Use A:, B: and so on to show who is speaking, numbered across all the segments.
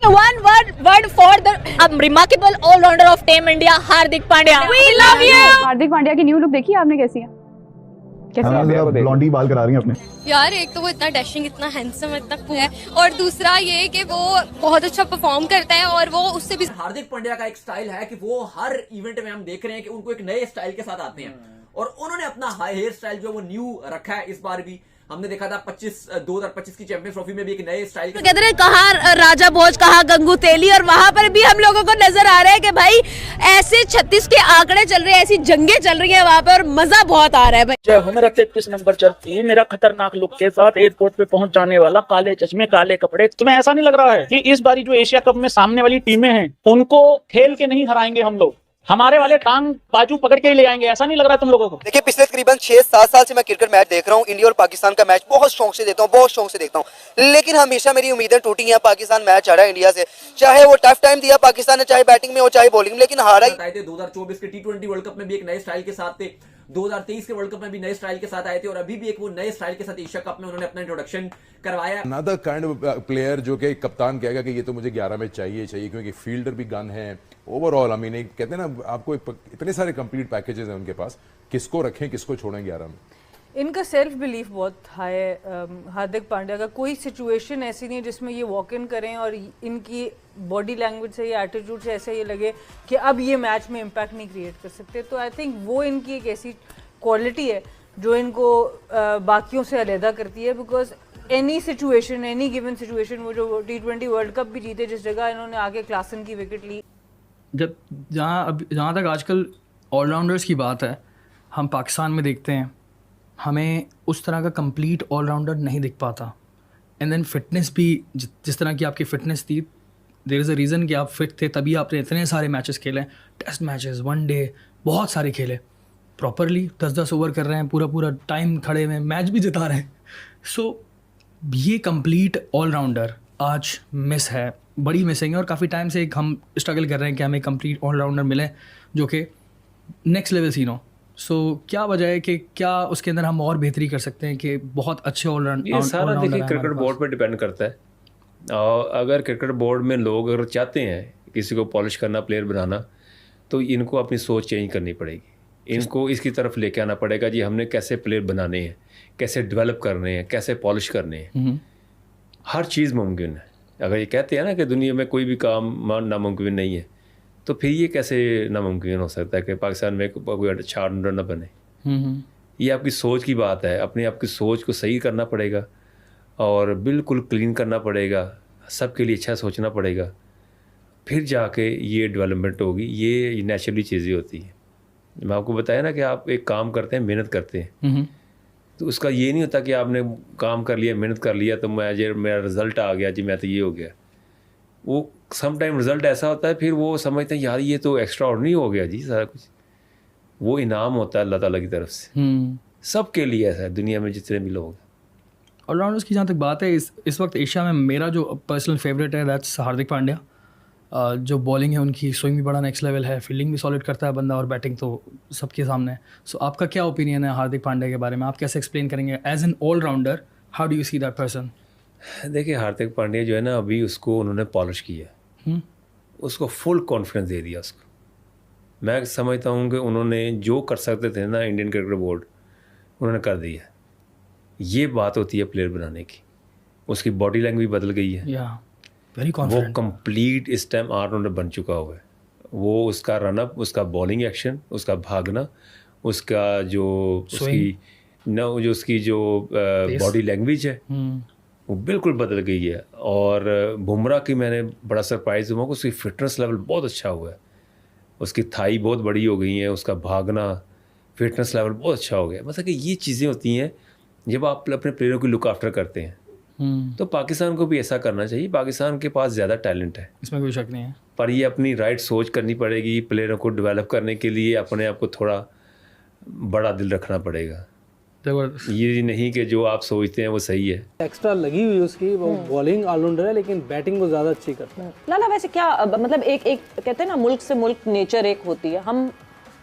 A: One word for the remarkable all-rounder of Team India, Hardik Pandya. We love you.
B: Hardik Pandya की new look देखी आपने कैसी है?
C: Blondie बाल करा रही हैं अपने।
D: यार एक तो वो इतना डैशिंग, इतना हैंडसम, इतना कूल है, और दूसरा ये कि वो बहुत अच्छा परफॉर्म करता है, और वो उससे भी
E: हार्दिक पांड्या का एक स्टाइल है कि वो हर इवेंट में हम देख रहे हैं कि उनको एक नए स्टाइल के साथ आते हैं, और उन्होंने अपना हाई हेयर स्टाइल जो वो न्यू रखा है। इस बार भी हमने देखा था 2025 की चैंपियंस ट्रॉफी में भी एक नए स्टाइल के
A: कहते हैं कहा राजा भोज, कहा गंगू तेली, और वहां पर भी हम लोगों को नजर आ रहा है कि भाई ऐसे 36 के आंकड़े चल रहे हैं, ऐसी जंगें चल रही हैं वहां पे, और मजा बहुत आ रहा है भाई।
F: मेरा 33 नंबर चलती है, मेरा खतरनाक लुक के साथ एयरपोर्ट पे पहुंच जाने वाला, काले चश्मे काले कपड़े। तुम्हें ऐसा नहीं लग रहा है कि इस बारी जो एशिया कप में सामने वाली टीमें हैं उनको खेल के नहीं हराएंगे हम लोग, हमारे वाले टांग बाजू पकड़ के ही ले आएंगे? ऐसा नहीं लग रहा तुम लोगों को?
G: देखिए, पिछले तकरीबन 6-7 साल से मैं क्रिकेट मैच देख रहा हूँ। इंडिया और पाकिस्तान का मैच बहुत शौक से देखता हूँ, बहुत शौक से देखता हूँ, लेकिन हमेशा मेरी उम्मीदें टूटी हैं। पाकिस्तान मैच हारा इंडिया से, चाहे वो टफ टाइम दिया पाकिस्तान ने, चाहे बैटिंग में हो चाहे बॉलिंग में, लेकिन हारा ही।
E: 2024 के T20 वर्ल्ड कप में भी एक नए स्टाइल के साथ थे, 2023 के वर्ल्ड कप में भी नए स्टाइल के साथ आए थे, और अभी भी एक वो नए स्टाइल के साथ एशिया कप में उन्होंने अपना इंट्रोडक्शन करवाया।
H: अनदर काइंड ऑफ प्लेयर जो कि कप्तान कहेगा कि ये तो मुझे 11 में चाहिए क्योंकि फील्डर भी गन है। ओवरऑल आई मीन कहते हैं ना, आपको इतने सारे कंप्लीट पैकेजेस हैं उनके पास, किसको रखें किसको छोड़ें 11 में।
I: इनका सेल्फ बिलीफ बहुत हाई है। हार्दिक पांड्या का कोई सिचुएशन ऐसी नहीं है जिसमें ये वॉक इन करें और इनकी बॉडी लैंग्वेज से या एटीट्यूड से ऐसे ये लगे कि अब ये मैच में इम्पैक्ट नहीं क्रिएट कर सकते। तो आई थिंक वो इनकी एक ऐसी क्वालिटी है जो इनको बाकियों से अलहदा करती है, because any situation, any given situation, वो जो T20 वर्ल्ड कप भी जीते जिस जगह इन्होंने आगे क्लासन की विकेट ली।
J: जहाँ तक आजकल ऑलराउंडर्स की बात है, हम पाकिस्तान में देखते हैं हमें उस तरह का कंप्लीट ऑलराउंडर नहीं दिख पाता। एंड देन फिटनेस भी जिस तरह की आपकी फ़िटनेस थी, देयर इज़ अ रीज़न कि आप फिट थे, तभी आपने इतने सारे मैचेस खेले, टेस्ट मैचेस, वनडे, बहुत सारे खेले प्रॉपरली, 10-10 ओवर कर रहे हैं, पूरा टाइम खड़े में मैच भी जिता रहे हैं। सो ये कंप्लीट ऑलराउंडर आज मिस है, बड़ी मिसिंग है, और काफ़ी टाइम से हम स्ट्रगल कर रहे हैं कि हमें कंप्लीट ऑलराउंडर मिले जो कि नेक्स्ट लेवल सीन हो। सो क्या वजह है कि क्या उसके अंदर हम और बेहतरी कर सकते हैं कि बहुत अच्छे ऑलराउंडर?
K: ये सारा देखिए क्रिकेट बोर्ड पर डिपेंड करता है, और अगर क्रिकेट बोर्ड में लोग अगर चाहते हैं किसी को पॉलिश करना, प्लेयर बनाना, तो इनको अपनी सोच चेंज करनी पड़ेगी। इनको इसकी तरफ लेके आना पड़ेगा जी, हमने कैसे प्लेयर बनाने हैं, कैसे डेवलप करने हैं, कैसे पॉलिश करने हैं। हर चीज़ मुमकिन है। अगर ये कहते हैं ना कि दुनिया में कोई भी काम नामुमकिन नहीं है, तो फिर ये कैसे नामुमकिन हो सकता है कि पाकिस्तान में कोई अच्छा ऑलराउंडर न बने? ये आपकी सोच की बात है। अपने आप की सोच को सही करना पड़ेगा और बिल्कुल क्लीन करना पड़ेगा, सबके लिए अच्छा सोचना पड़ेगा, फिर जाके ये डेवलपमेंट होगी। ये नेचुरली चीज़ें होती हैं। मैं आपको बताया ना कि आप एक काम करते हैं, मेहनत करते हैं, तो उसका ये नहीं होता कि आपने काम कर लिया, मेहनत कर लिया, तो मेरा रिज़ल्ट आ गया जी, मैं तो ये हो गया। वो सम टाइम रिज़ल्ट ऐसा होता है, फिर वो समझते हैं यार ये तो एक्स्ट्रा ऑर्डिनरी हो गया जी सारा कुछ। वो इनाम होता है अल्लाह ताला की तरफ से, सबके लिए ऐसा है दुनिया में जितने भी लोग।
J: ऑलराउंडर्स की जहाँ तक बात है, इस वक्त एशिया में मेरा जो पर्सनल फेवरेट है दैट्स हार्दिक पांड्या। जो बॉलिंग है उनकी, स्विंग भी बड़ा नेक्स्ट लेवल है, फील्डिंग भी सॉलिड करता है बंदा, और बैटिंग तो सबके सामने है। सो आपका क्या ओपिनियन है हार्दिक पांड्या के बारे में? आप कैसे एक्सप्लेन करेंगे as an allrounder? How do you see that person?
K: देखिए, हार्दिक पांड्या जो है ना, अभी उसको उन्होंने पॉलिश किया, उसको फुल कॉन्फिडेंस दे दिया उसको। मैं समझता हूँ कि उन्होंने जो कर सकते थे ना, इंडियन क्रिकेट बोर्ड, उन्होंने कर दिया। ये बात होती है प्लेयर बनाने की। उसकी बॉडी लैंग्वेज बदल गई है,
J: वेरी
K: वो कंप्लीट इस टाइम ऑलराउंडर बन चुका हुआ है। वो उसका रनअप, उसका बॉलिंग एक्शन, उसका भागना, उसका जो उसकी जो बॉडी लैंग्वेज है वो बिल्कुल बदल गई है। और बुमराह की मैंने बड़ा सरप्राइज़ हुआ कि उसकी फिटनेस लेवल बहुत अच्छा हुआ है। उसकी थाई बहुत बड़ी हो गई है, उसका भागना, फिटनेस लेवल बहुत अच्छा हो गया। मतलब कि ये चीज़ें होती हैं जब आप अपने प्लेयरों की लुक आफ्टर करते हैं। तो पाकिस्तान को भी ऐसा करना चाहिए। पाकिस्तान के पास ज़्यादा टैलेंट है, इसमें कोई शक नहीं है, पर ये अपनी राइट सोच करनी पड़ेगी। प्लेयरों को डेवलप करने के लिए अपने आप को थोड़ा बड़ा दिल रखना पड़ेगा। ये नहीं कि जो आप सोचते हैं वो सही है।
L: एक्स्ट्रा लगी हुई उसकी, वो बॉलिंग ऑलराउंडर है, लेकिन बैटिंग वो ज़्यादा अच्छी करता है।
A: लाला, वैसे क्या मतलब एक कहते हैं ना, मुल्क से मुल्क नेचर एक होती है। हम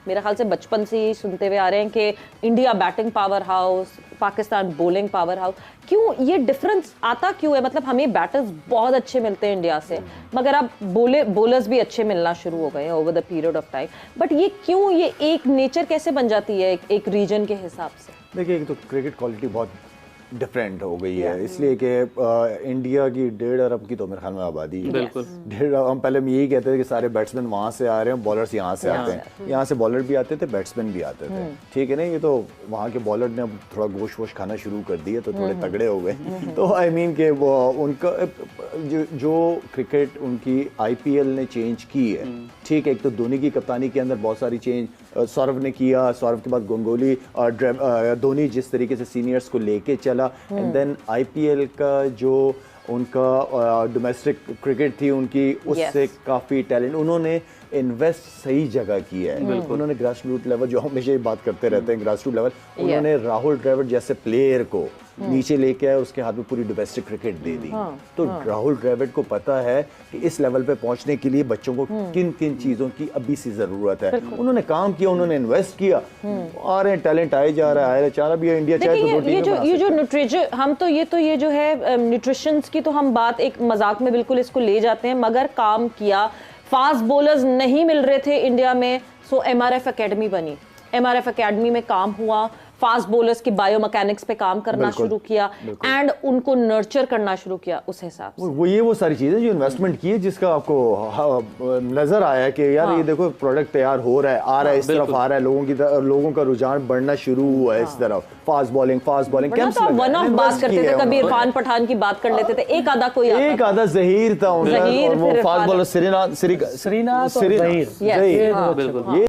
M: मेरे ख्याल से बचपन से ही सुनते हुए आ रहे हैं कि India batting power house, Pakistan bowling power house. क्यों ये डिफरेंस आता क्यों है? मतलब हमें बैटर्स बहुत अच्छे मिलते हैं इंडिया से, मगर अब बॉलर्स भी अच्छे मिलना शुरू हो गए हैं over the period of time. But ये क्यों, ये एक नेचर कैसे बन जाती है एक रीजन के हिसाब से?
N: देखिए, एक तो क्रिकेट क्वालिटी बहुत डिफरेंट हो गई है, इसलिए कि इंडिया की 1.5 अरब की तो मेरे ख्याल में आबादी है। बिल्कुल 1.5 अरब। हम पहले यही कहते थे कि सारे बैट्समैन वहाँ से आ रहे हैं, बॉलर्स यहाँ से आते हैं। यहाँ से बॉलर भी आते थे, बैट्समैन भी आते थे, ठीक है ना। ये तो वहाँ के बॉलर ने अब थोड़ा गोश्त वोश खाना शुरू कर दिए तो थोड़े तगड़े हो गए। तो आई मीन के वो उनका जो क्रिकेट उनकी IPL ने चेंज की है, ठीक है। एक तो धोनी की कप्तानी के अंदर बहुत सारी चेंज सौरव ने किया, सौरव के बाद गंगोली और धोनी जिस तरीके से सीनियर्स को लेके चला, एंड देन IPL का जो उनका डोमेस्टिक क्रिकेट थी उनकी, उससे काफ़ी टैलेंट उन्होंने इन्वेस्ट सही जगह की है। उन्होंने ग्रास रूट लेवल, जो हमेशा ये बात करते रहते हैं, ग्रास रूट लेवल, उन्होंने राहुल द्रविड़ जैसे प्लेयर को नीचे लेके आए, उसके हाथ में पूरी डोमेस्टिक क्रिकेट दे दी। तो राहुल द्रविड़ को पता है कि इस लेवल पे पहुंचने के लिए बच्चों को किन किन चीज़ों की अभी से ज़रूरत है। उन्होंने काम किया, उन्होंने इन्वेस्ट किया, आ रहे हैं, टैलेंट आए जा रहा है, चाह रहा भी है इंडिया चाहे तो
M: ये जो न्यूट्रिशन, हम तो ये जो है न्यूट्रिशंस की तो हम बात एक मजाक में बिल्कुल इसको ले जाते हैं, मगर काम किया। फास्ट बॉलर्स नहीं मिल रहे थे इंडिया में, सो MRF एकेडमी बनी। MRF एकेडमी में काम हुआ, फास्ट बॉलर्स की बायोमैकेनिक्स पे काम करना शुरू किया एंड उनको नर्चर करना शुरू किया उस हिसाब से।
N: वो सारी चीजें जो इन्वेस्टमेंट की है, जिसका आपको नजर आया है कि यार ये देखो प्रोडक्ट तैयार हो रहा है, आ रहा है, इस तरफ आ रहा है, लोगों का रुझान बढ़ना शुरू हुआ है इस तरफ। फास्ट बॉलिंग
M: तो वन ऑफ बात करते थे, कभी इरफान पठान की बात कर लेते थे, एक आधा
N: जहीर था उनका, फास्ट बॉलर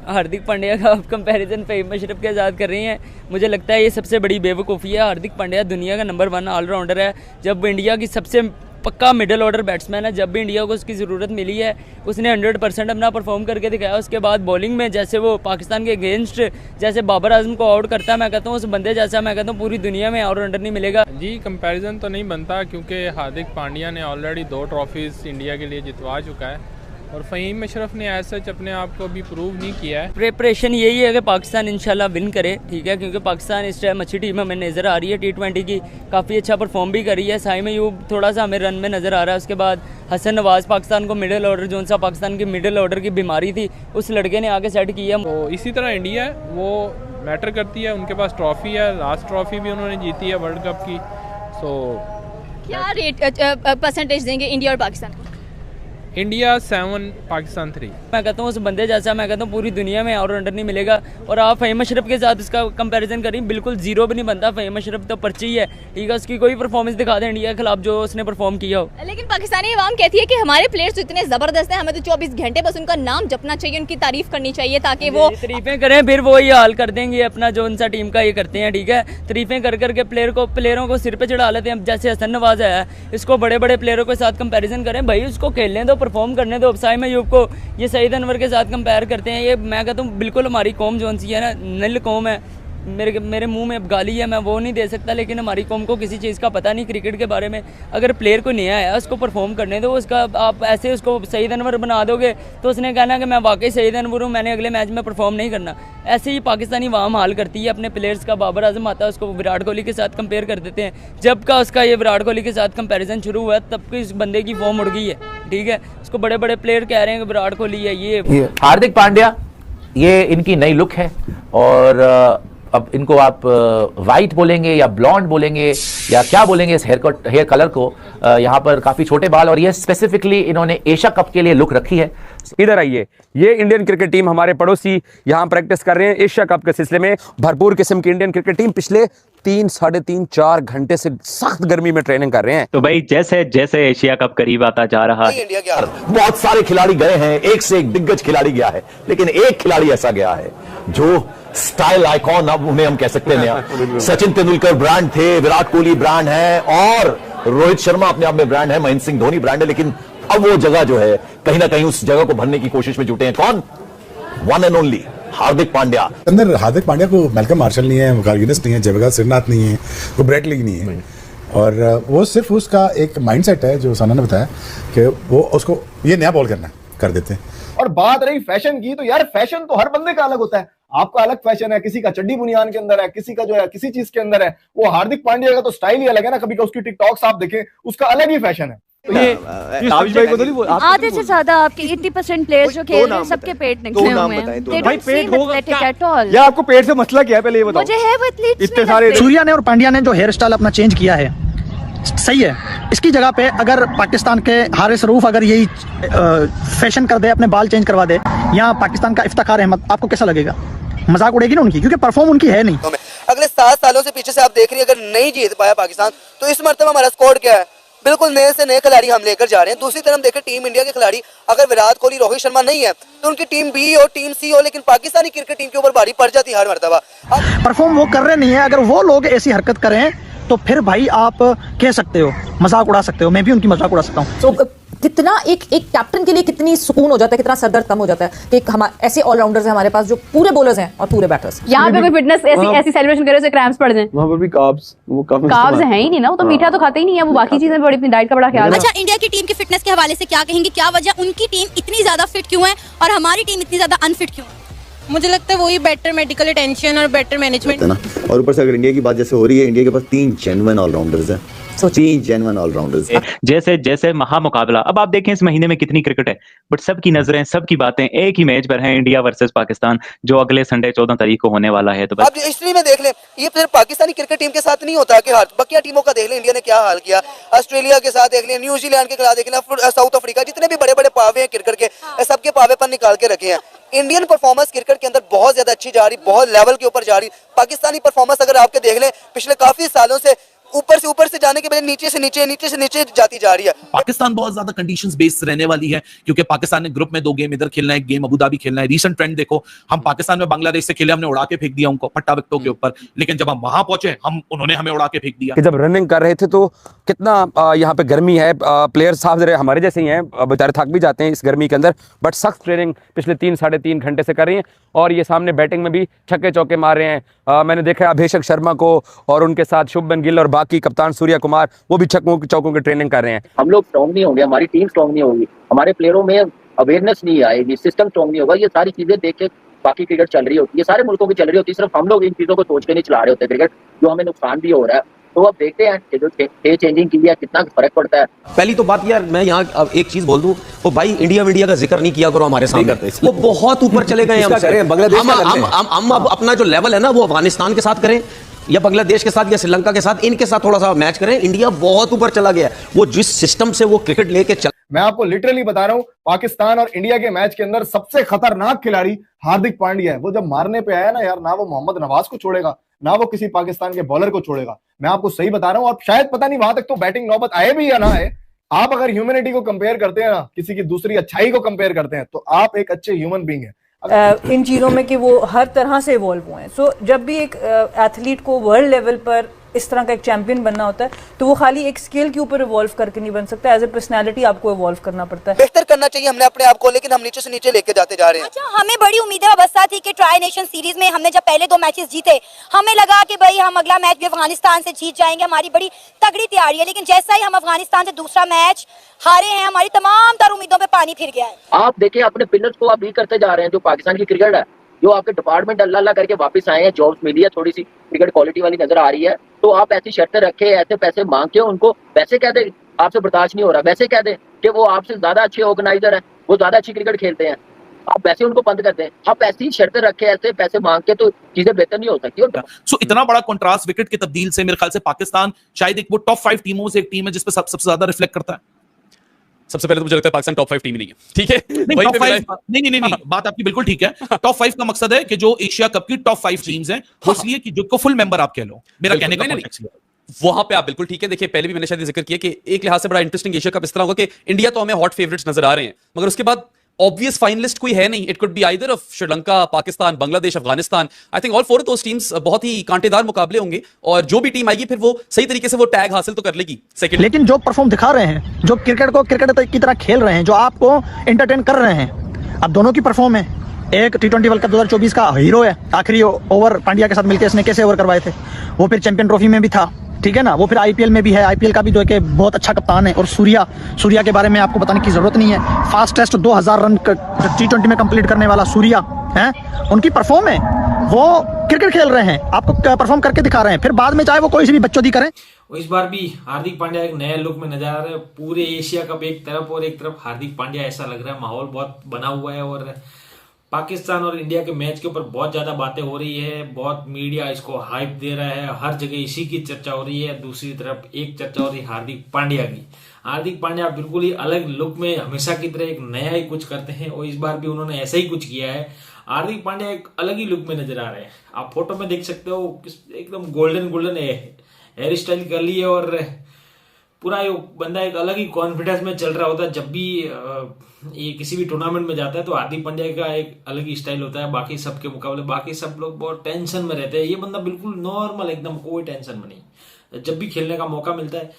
O: हार्दिक पांड्या का कंपैरिजन फहीम अशरफ के साथ कर रही हैं। मुझे लगता है ये सबसे बड़ी बेवकूफ़ी है। हार्दिक पांड्या दुनिया का नंबर 1 ऑलराउंडर है, जब इंडिया की सबसे पक्का मिडिल ऑर्डर बैट्समैन है। जब भी इंडिया को उसकी ज़रूरत मिली है उसने 100% अपना परफॉर्म करके दिखाया। उसके बाद बॉलिंग में जैसे वो पाकिस्तान के अगेंस्ट जैसे बाबर आजम को आउट करता है, मैं कहता हूँ उस बंदे जैसा मैं कहता हूँ पूरी दुनिया में ऑलराउंडर नहीं मिलेगा।
P: जी, कंपैरिजन तो नहीं बनता, क्योंकि हार्दिक पांड्या ने ऑलरेडी 2 ट्रॉफीज़ इंडिया के लिए जितवा चुका है और फ़हीम अशरफ ने एज सच अपने आप को अभी प्रूव नहीं किया है।
O: प्रिपरेशन यही है कि पाकिस्तान इंशाल्लाह विन करे, ठीक है, क्योंकि पाकिस्तान इस टाइम अच्छी टीम हमें नज़र आ रही है। T20 की काफ़ी अच्छा परफॉर्म भी कर रही है। साइम अयूब थोड़ा सा हमें रन में नज़र आ रहा है। उसके बाद हसन नवाज़ पाकिस्तान को मिडिल ऑर्डर, जो सा पाकिस्तान की मिडिल ऑर्डर की बीमारी थी, उस लड़के ने आगे सेट किया।
P: तो इसी तरह इंडिया है वो मैटर करती है, उनके पास ट्रॉफ़ी है, लास्ट ट्रॉफ़ी भी उन्होंने जीती है वर्ल्ड कप की। सो
D: क्या रेट परसेंटेज देंगे इंडिया और पाकिस्तान को?
P: इंडिया 7, पाकिस्तान 3।
O: मैं कहता हूँ उस बंदे जैसा मैं कहता हूँ पूरी दुनिया में ऑलराउंडर नहीं मिलेगा। और आप फहीम अशरफ के साथ इसका कंपैरिजन करें, बिल्कुल जीरो भी नहीं बनता। फहीम अशरफ तो पर्ची है, ठीक है, उसकी कोई परफॉर्मेंस दिखा दें इंडिया के खिलाफ जो उसने परफॉर्म किया हो।
D: लेकिन पाकिस्तानी अवाम कहती है कि हमारे प्लेयर्स तो इतने ज़बरदस्त हैं, हमें तो 24 घंटे बस उनका नाम जपना चाहिए, उनकी तारीफ करनी चाहिए ताकि वो
O: तारीफें करें, फिर वो ही हाल कर देंगे अपना जो उनसा टीम का ये करते हैं, ठीक है। तारीफें कर करके प्लेयरों को सिर पे चढ़ा लेते हैं। जैसे हसन नवाज है, इसको बड़े बड़े प्लेयरों के साथ कंपैरिजन करें, भाई उसको खेलने दो, परफॉर्म करने दो। साइम अयूब को ये सईद अनवर के साथ कंपेयर करते हैं, ये मैं कहता हूँ बिल्कुल हमारी कौम जो सी है ना, नील कौम है। मेरे मुंह में गाली है, मैं वो नहीं दे सकता, लेकिन हमारी कौम को किसी चीज़ का पता नहीं क्रिकेट के बारे में। अगर प्लेयर को नया है उसको परफॉर्म करने दो, उसका आप ऐसे उसको सईद अनवर बना दोगे तो उसने कहना कि मैं वाकई सईद अनवर हूँ, मैंने अगले मैच में परफॉर्म नहीं करना। ऐसे ही पाकिस्तानी वाम हाल करती है अपने प्लेयर्स का। बाबर आजम आता है, उसको विराट कोहली के साथ कंपेयर कर देते हैं। जब का उसका ये विराट कोहली के साथ कंपेरिजन शुरू हुआ तब की इस बंदे की फॉर्म उड़ गई है, ठीक है। उसको बड़े बड़े प्लेयर कह रहे हैं कि विराट कोहली है ये।
Q: हार्दिक पांड्या, ये इनकी नई लुक है और अब इनको आप वाइट बोलेंगे या ब्लॉन्ड बोलेंगे या क्या बोलेंगे इस हेयर कलर को। यहाँ पर काफी छोटे बाल और ये स्पेसिफिकली इन्होंने एशिया कप के लिए लुक रखी है।
R: इधर आइए, ये इंडियन क्रिकेट टीम हमारे पड़ोसी यहाँ प्रैक्टिस कर रहे हैं एशिया कप के सिलसिले में। भरपूर किस्म की इंडियन क्रिकेट टीम पिछले 3, साढ़े 3, 4 घंटे से सख्त गर्मी में ट्रेनिंग कर रहे हैं।
S: तो भाई जैसे जैसे एशिया कप करीब आता जा रहा है,
T: बहुत सारे खिलाड़ी गए हैं, एक से एक दिग्गज खिलाड़ी गया है, लेकिन एक खिलाड़ी ऐसा गया है जो स्टाइल आइकॉन, अब उन्हें हम कह सकते हैं। सचिन तेंदुलकर ब्रांड थे, विराट कोहली ब्रांड है और रोहित शर्मा अपने आप में ब्रांड है, महेंद्र सिंह धोनी ब्रांड है, लेकिन अब वो जगह जो है कहीं ना कहीं उस जगह को भरने की कोशिश में जुटे हैं। कौन? One and only Hardik Pandya.
C: अंदर हार्दिक पांड्या को मेलकम मार्शल नहीं है, गिनेस नहीं है, जयप्रकाश श्रीनाथ नहीं है, वो ब्रेट लीग नहीं है, और वो सिर्फ उसका एक माइंडसेट है जो साना ने बताया कि वो उसको ये नया बॉल करना कर देते हैं।
U: और बात रही फैशन की, तो यार फैशन तो हर बंदे का अलग होता है। आपका अलग फैशन है, किसी का चड्डी बुनियान के अंदर है, किसी का जो है किसी चीज के अंदर है। वो हार्दिक पांड्या का तो स्टाइल ही अलग है ना, कभी का उसकी टिकटॉक्स आप देखें, उसका अलग ही फैशन है। तो ये
B: आधे से ज्यादा आपके 80% प्लेयर्स जो खेल रहे हैं सबके पेट निकले हुए हैं।
U: भाई पेट होगा
B: क्या?
U: या आपको पेट से मसला क्या है पहले ये बताओ।
B: मुझे है वो एथलीट्स
U: इतने सारे
F: सूर्या ने और पांड्या ने जो हेयर स्टाइल अपना चेंज किया है सही है। इसकी जगह पे अगर पाकिस्तान के हारिस रऊफ अगर यही फैशन कर दे, अपने बाल चेंज करवा दे, या पाकिस्तान का इफ्तिखार अहमद, आपको कैसा लगेगा? मजाक उड़ेगी ना उनकी, क्योंकि परफॉर्म उनकी है नहीं।
G: अगले 7 सालों से पीछे से आप देख रही है, अगर नहीं जीत पाया पाकिस्तान, तो इस मरतबा हमारा स्क्वाड क्या है, बिल्कुल नए से नए खिलाड़ी हम लेकर जा रहे हैं। दूसरी तरफ देखें टीम इंडिया के खिलाड़ी, अगर विराट कोहली, रोहित शर्मा नहीं है तो उनकी टीम बी हो, टीम सी हो, लेकिन पाकिस्तानी क्रिकेट टीम के ऊपर भारी पड़ जाती है हर मरतबा।
F: परफॉर्म वो कर रहे नहीं है, अगर वो लोग ऐसी हरकत करें तो फिर भाई आप कह सकते हो, मजाक उड़ा सकते हो, मैं भी उनकी मजाक उड़ा सकता हूँ।
M: तो कितना एक कैप्टन के लिए कितनी सुकून हो जाता है, कितना सरदर्द कम हो जाता है कि हम ऐसे ऑलराउंडर्स हैं हमारे पास जो पूरे बॉलर्स हैं और पूरे बैटर्स।
B: यहाँ पे कोई फिटनेस ऐसी सेलिब्रेशन करे, क्रैम्प्स पड़ जाए।
U: वहाँ पर भी
B: कार्ब्स हैं ही नहीं ना, वो तो मीठा तो खाते ही नहीं है, वो बाकी चीजें बड़ी अपनी डाइट का बड़ा ख्याल।
D: अच्छा, इंडिया की टीम की फिटनेस के हवाले से क्या कहेंगे? क्या वजह उनकी टीम इतनी ज्यादा फिट क्यों है और हमारी टीम इतनी ज्यादा अनफिट क्यों है?
I: मुझे लगता है वही बेटर मेडिकल अटेंशन और बेटर मैनेजमेंट
N: ना। और ऊपर से अगर इंडिया की बात जैसे हो रही है, इंडिया के पास 3 जेन्युइन ऑलराउंडर्स हैं, 3 जेन्युइन ऑलराउंडर्स।
S: जैसे जैसे महामुकाबला, अब आप देखें इस महीने में कितनी क्रिकेट है, बट सबकी नजरें, सबकी बातें एक ही मैच पर हैं, इंडिया वर्सेस पाकिस्तान, जो अगले संडे 14 तारीख को होने वाला है। तो बस
G: अब हिस्ट्री में देख लें, ये सिर्फ पाकिस्तानी क्रिकेट टीम के साथ नहीं होता कि बकिया टीमों का देख लें, इंडिया ने क्या हाल किया, ऑस्ट्रेलिया के साथ देख लें, न्यूजीलैंड के खिलाफ देख लें, साउथ अफ्रीका, जितने भी बड़े बड़े पावे हैं क्रिकेट के, सबके पावे पर निकाल के रखे हैं। इंडियन परफॉर्मेंस क्रिकेट के अंदर बहुत ज्यादा अच्छी जा रही, बहुत लेवल के ऊपर जा रही। पाकिस्तानी परफॉर्मेंस अगर आपके देख लें, पिछले काफी सालों से ऊपर से जाने के बजाय नीचे से नीचे जाती जा रही है।
V: पाकिस्तान बहुत ज्यादा कंडीशंस बेस्ड रहने वाली है, क्योंकि पाकिस्तान ने ग्रुप में 2 गेम इधर खेलना है, एक गेम अबू धाबी खेलना है। रीसेंट ट्रेंड देखो, हम पाकिस्तान में बांग्लादेश से खेले, हमने उड़ा के फेंक दिया उनको पट्टा विकेटों के ऊपर, लेकिन जब हम वहां पहुंचे उन्होंने हमें उड़ा के फेंक दिया।
R: कि जब रनिंग कर रहे थे तो कितना यहाँ पे गर्मी है, प्लेयर साहब जरा हमारे जैसे ही हैं, बेचारे थक भी जाते हैं इस गर्मी के अंदर, बट सख्त ट्रेनिंग पिछले 3-3.5 घंटे से कर रही हैं, और ये सामने बैटिंग में भी छक्के चौके मार रहे हैं। मैंने देखा अभिषेक शर्मा को और उनके साथ शुभमन गिल और बाकी कप्तान सूर्या कुमार, वो भी छक्कों चौकों की ट्रेनिंग कर रहे हैं।
Q: हम लोग स्ट्रॉन्ग नहीं होंगे, हमारी टीम स्ट्रॉन्ग नहीं होगी, हमारे प्लेयरों में अवेयरनेस नहीं आएगी, सिस्टम स्ट्रॉन्ग नहीं होगा। ये सारी चीजें देख के बाकी क्रिकेट चल रही होती है, सारे मुल्कों की चल रही होती है, सिर्फ हम लोग इन चीजों को सोच के नहीं चला रहे होते क्रिकेट, जो हमें नुकसान भी हो रहा है। तो अब देखते हैं कि जो चेंजिंग की है कितना फर्क पड़ता है।
W: पहली तो बात यार, मैं यहाँ अब एक चीज बोल दूं, वो भाई इंडिया का जिक्र नहीं किया करो हमारे सामने, वो बहुत ऊपर चले गए हम अब अपना जो लेवल है ना, वो अफगानिस्तान के साथ करें या बांग्लादेश के साथ या श्रीलंका के साथ, इनके साथ थोड़ा सा मैच करें। इंडिया बहुत ऊपर चला गया, वो जिस सिस्टम से वो क्रिकेट लेके चल।
U: मैं आपको लिटरली बता रहा हूँ, पाकिस्तान और इंडिया के मैच के अंदर सबसे खतरनाक खिलाड़ी हार्दिक पांड्या है। वो जब मारने पे आया ना यार, ना वो मोहम्मद नवाज को छोड़ेगा, ना वो किसी पाकिस्तान के बॉलर को छोड़ेगा। मैं आपको सही बता रहा हूँ, और शायद पता नहीं वहां तक तो बैटिंग नौबत आए भी या ना आए। आप अगर ह्यूमैनिटी को कंपेयर करते हैं ना, किसी की दूसरी अच्छाई को कंपेयर करते हैं, तो आप एक अच्छे ह्यूमन बीइंग है
I: इन चीज़ों में कि वो हर तरह से इवॉल्व हुए हैं। सो जब भी एक एथलीट को वर्ल्ड लेवल पर इस तरह का एक चैंपियन बनना होता है, तो वो खाली एक स्किल के ऊपर इवॉल्व करके नहीं बन सकता, एज ए पर्सनैलिटी आपको इवॉल्व करना पड़ता है।
G: बेहतर करना चाहिए हमने अपने आप को, लेकिन हम नीचे से नीचे लेके जाते जा रहे हैं।
D: अच्छा, हमें बड़ी उम्मीदें वाबस्ता थी कि ट्राई नेशन सीरीज में हमने जब पहले 2 मैचेस जीते, हमें लगा कि भाई हम अगला मैच भी अफगानिस्तान से जीत जाएंगे, हमारी बड़ी तगड़ी तैयारी है। लेकिन जैसा ही हम अफगानिस्तान से दूसरा मैच हारे हैं, हमारी तमाम तर उम्मीदों पे पानी फिर गया है।
Q: आप देखिए अपने पिलर्स को आप वीक करते जा रहे हैं। जो पाकिस्तान की क्रिकेट है, जो आपके डिपार्टमेंट अल्लाह करके वापस आए हैं, जॉब्स मिली है, थोड़ी सी क्रिकेट क्वालिटी वाली नजर आ रही है, तो आप ऐसी शर्तें रखे, ऐसे पैसे मांग के उनको वैसे कह दे आपसे बर्दाश्त नहीं हो रहा, वैसे कह दे कि वो आपसे ज्यादा अच्छे ऑर्गेनाइजर हैं, वो ज्यादा अच्छी क्रिकेट खेलते हैं, आप वैसे उनको बंद करते हैं। आप ऐसी शर्तें रखे, ऐसे पैसे मांग के, तो चीजें बेहतर नहीं हो सकती।
V: सो इतना बड़ा कंट्रास्ट विकेट की तब्दील से मेरे ख्याल से पाकिस्तान शायद एक वो टॉप 5 टीमों से एक टीम है जिस पे सबसे ज्यादा रिफ्लेक्ट करता है।
X: सबसे पहले तो मुझे लगता है पाकिस्तान टॉप 5 टीम ही नहीं है, ठीक है? नहीं, बात आपकी बिल्कुल ठीक है। टॉप 5 का मकसद है कि जो एशिया कप की टॉप 5 टीम्स हैं, इसलिए कि जो को फुल मेंबर आप कह लो, मेरा कहने का नहीं, वहां पे आप बिल्कुल ठीक है। देखिए, पहले भी मैंने शायद जिक्र किया कि एक लिहाज से बड़ा इंटरेस्टिंग एशिया कप इस तरह होगा कि इंडिया तो हमें हॉट फेवरेट्स नजर आ रहे हैं, मगर उसके बाद ऑब्वियस फाइनलिस्ट कोई है नहीं। It could be either of Sri Lanka, Pakistan, Bangladesh, Afghanistan. I think all 4 of those teams बहुत ही कांटेदार मुकाबले होंगे, और जो भी टीम आएगी फिर वो सही तरीके से वो टैग हासिल तो कर लेगी सेकंड।
F: लेकिन जो परफॉर्म दिखा रहे हैं, जो क्रिकेट को क्रिकेट की तरह खेल रहे हैं, जो आपको एंटरटेन कर रहे हैं, अब दोनों की परफॉर्म है। एक T20 वर्ल्ड कप 2024 का हीरो है, आखिरी ओवर पांड्या के साथ मिलकर इसने कैसे ओवर करवाए थे, वो फिर चैंपियन ट्रॉफी में भी था,
E: ठीक है ना, वो फिर आईपीएल में भी है, आईपीएल का भी जो है कि बहुत अच्छा कप्तान है। और सूर्या के बारे में आपको बताने की जरूरत नहीं है, फास्टेस्ट 2000 रन T20 में कंप्लीट करने वाला सूर्या है। उनकी परफॉर्म है, वो क्रिकेट खेल रहे हैं, आपको परफॉर्म करके दिखा रहे हैं, फिर बाद में चाहे वो कोई सी भी बच्चों दी करें।
H: इस बार भी हार्दिक पांड्या एक नए लुक में नजर आ रहे हैं। पूरे एशिया कप एक तरफ और एक तरफ हार्दिक पांड्या, ऐसा लग रहा है माहौल बहुत बना हुआ है। और पाकिस्तान और इंडिया के मैच के ऊपर बहुत ज्यादा बातें हो रही है, बहुत मीडिया इसको हाइप दे रहा है, हर जगह इसी की चर्चा हो रही है। दूसरी तरफ एक चर्चा हो रही है हार्दिक पांड्या की। हार्दिक पांड्या बिल्कुल ही अलग लुक में हमेशा की तरह एक नया ही कुछ करते हैं और इस बार भी उन्होंने ऐसा ही कुछ किया है। हार्दिक पांड्या एक अलग ही लुक में नजर आ रहे हैं, आप फोटो में देख सकते हो, एकदम गोल्डन हेयर स्टाइल कर ली है और पूरा ये बंदा एक अलग ही कॉन्फिडेंस में चल रहा होता है। जब भी ये किसी भी टूर्नामेंट में जाता है तो हार्दिक पांड्या का एक अलग ही स्टाइल होता है बाकी सबके मुकाबले। बाकी सब लोग बहुत टेंशन में रहते हैं, ये बंदा बिल्कुल नॉर्मल, एकदम कोई टेंशन में नहीं। जब भी खेलने का मौका मिलता है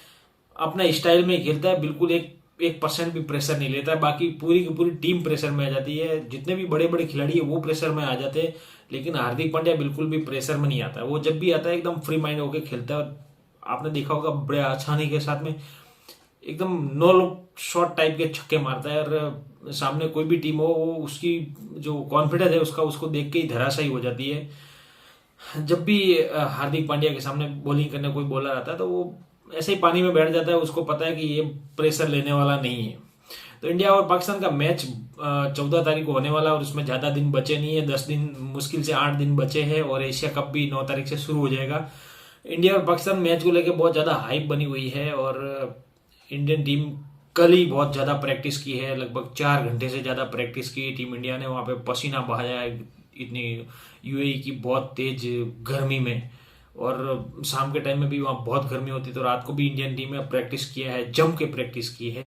H: अपना स्टाइल में खेलता है, बिल्कुल 1% भी प्रेशर नहीं लेता है। बाकी पूरी की पूरी टीम प्रेशर में आ जाती है, जितने भी बड़े बड़े खिलाड़ी है वो प्रेशर में आ जाते हैं, लेकिन हार्दिक पांड्या बिल्कुल भी प्रेशर में नहीं आता है। वो जब भी आता है एकदम फ्री माइंड होकर खेलता है। आपने देखा होगा बड़े आसानी के साथ में एकदम नो लुक शॉट टाइप के छक्के मारता है और सामने कोई भी टीम हो वो उसकी जो कॉन्फिडेंस है उसको देख के ही धराशायी हो जाती है। जब भी हार्दिक पांड्या के सामने बॉलिंग करने कोई बॉलर आता है तो वो ऐसे ही पानी में बैठ जाता है, उसको पता है कि ये प्रेशर लेने वाला नहीं है। तो इंडिया और पाकिस्तान का मैच 14 तारीख को होने वाला है और उसमें ज्यादा दिन बचे नहीं है, 10 दिन मुश्किल से 8 दिन बचे हैं और एशिया कप भी 9 तारीख से शुरू हो जाएगा। इंडिया और पाकिस्तान मैच को लेकर बहुत ज्यादा हाइप बनी हुई है और इंडियन टीम कल ही बहुत ज्यादा प्रैक्टिस की है, लगभग 4 घंटे से ज्यादा प्रैक्टिस की टीम इंडिया ने। वहां पे पसीना बहाया है इतनी यूएई की बहुत तेज गर्मी में, और शाम के टाइम में भी वहां बहुत गर्मी होती है, तो रात को भी इंडियन टीम ने प्रैक्टिस किया है, जम के प्रैक्टिस की है।